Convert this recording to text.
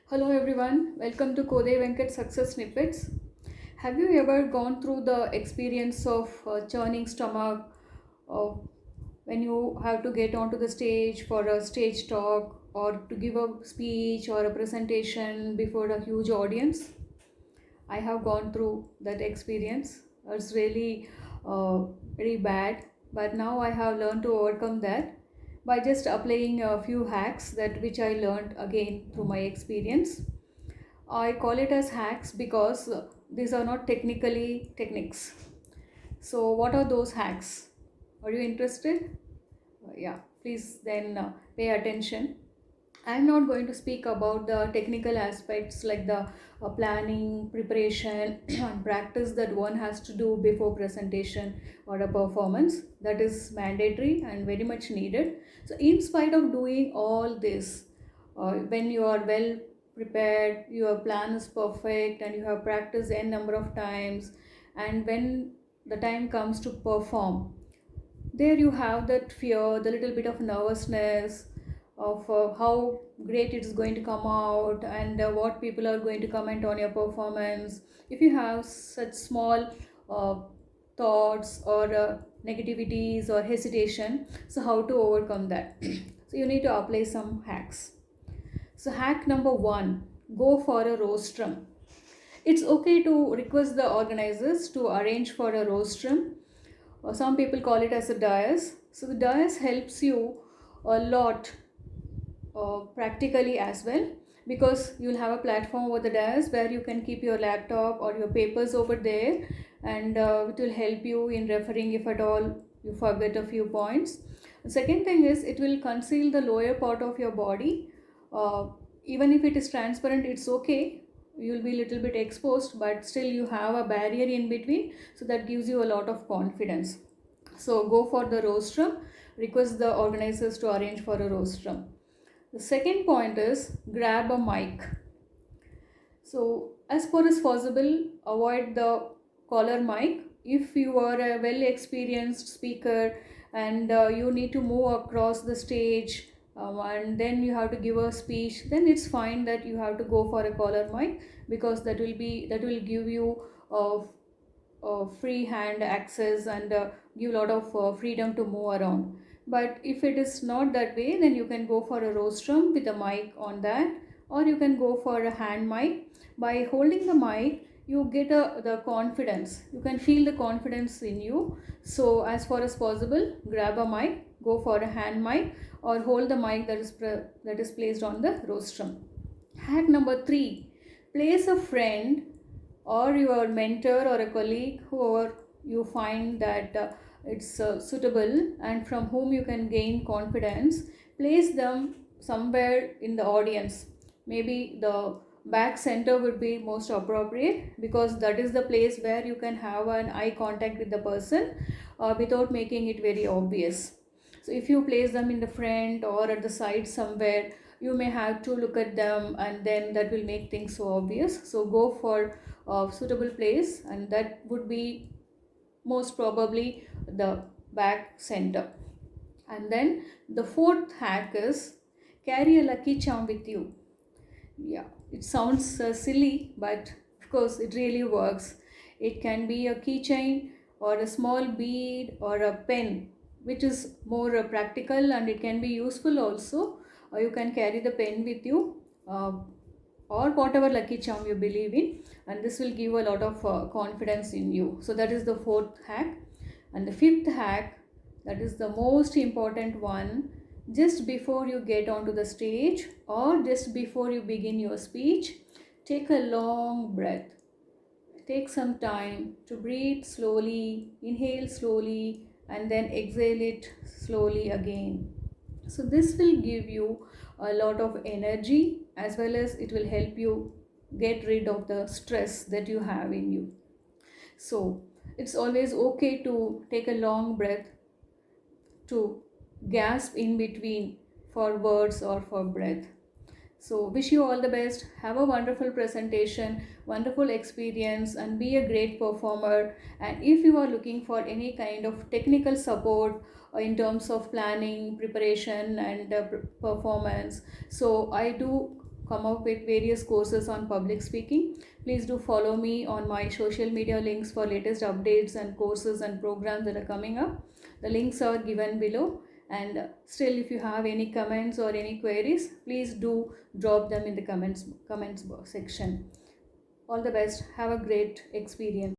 Hello everyone, welcome to Kodai Venkat Success Snippets. Have you ever gone through the experience of churning stomach uh, when you have to get onto the stage for a stage talk or to give a speech or a presentation before a huge audience? I have gone through that experience. It's really very bad, but now I have learned to overcome that by just applying a few hacks that which I learned again through my experience. I call it as hacks because these are not technically techniques. So, what are those hacks? Are you interested? Yeah, please then pay attention. I'm not going to speak about the technical aspects like the planning, preparation, and practice that one has to do before presentation or a performance. That is mandatory and very much needed. So, in spite of doing all this, when you are well prepared, your plan is perfect, and you have practiced n number of times, and when the time comes to perform, there you have that fear, the little bit of nervousness of how great it's going to come out and what people are going to comment on your performance. If you have such small uh, thoughts or negativities or hesitation, so how to overcome that? So you need to apply some hacks. So hack number one, go for a rostrum. It's okay to request the organizers to arrange for a rostrum. Some people call it as a dais. So the dais helps you a lot practically as well, because you'll have a platform over the dais where you can keep your laptop or your papers over there, and it will help you in referring if at all you forget a few points. The second thing is it will conceal the lower part of your body. uh, Even if it is transparent, it's okay, you'll be a little bit exposed, but still you have a barrier in between, so that gives you a lot of confidence. So go for the rostrum, request the organizers to arrange for a rostrum. The second point is grab a mic. So, as far as possible, avoid the collar mic. If you are a well experienced speaker and you need to move across the stage, and then you have to give a speech, then it's fine that you have to go for a collar mic, because that will give you free hand access and give a lot of freedom to move around. But if it is not that way, then you can go for a rostrum with a mic on that, or you can go for a hand mic. By holding the mic, you get the confidence, you can feel the confidence in you. So as far as possible, grab a mic, go for a hand mic, or hold the mic that is placed on the rostrum. Hack number 3, place a friend or your mentor or a colleague, whoever you find that it's suitable and from whom you can gain confidence. Place them somewhere in the audience. Maybe the back center would be most appropriate, because that is the place where you can have an eye contact with the person without making it very obvious. So if you place them in the front or at the side somewhere, you may have to look at them, and then that will make things so obvious. So go for a suitable place, and that would be most probably the back center. And then the fourth hack is carry a lucky charm with you. Yeah, it sounds silly, but of course it really works. It can be a keychain or a small bead or a pen, which is more practical, and it can be useful also. You can carry the pen with you, uh, or whatever lucky charm you believe in, and this will give a lot of confidence in you. So that is the fourth hack. And the fifth hack, that is the most important one. Just before you get onto the stage or just before you begin your speech, take a long breath. Take some time to breathe slowly, inhale slowly, and then exhale it slowly again. So this will give you a lot of energy, as well as it will help you get rid of the stress that you have in you. So it's always okay to take a long breath, to gasp in between for words or for breath. So, wish you all the best. Have a wonderful presentation, wonderful experience, and be a great performer. And if you are looking for any kind of technical support in terms of planning, preparation, and performance, so I do come up with various courses on public speaking. Please do follow me on my social media links for latest updates and courses and programs that are coming up. The links are given below. And still, if you have any comments or any queries, please do drop them in the comments section. All the best. Have a great experience.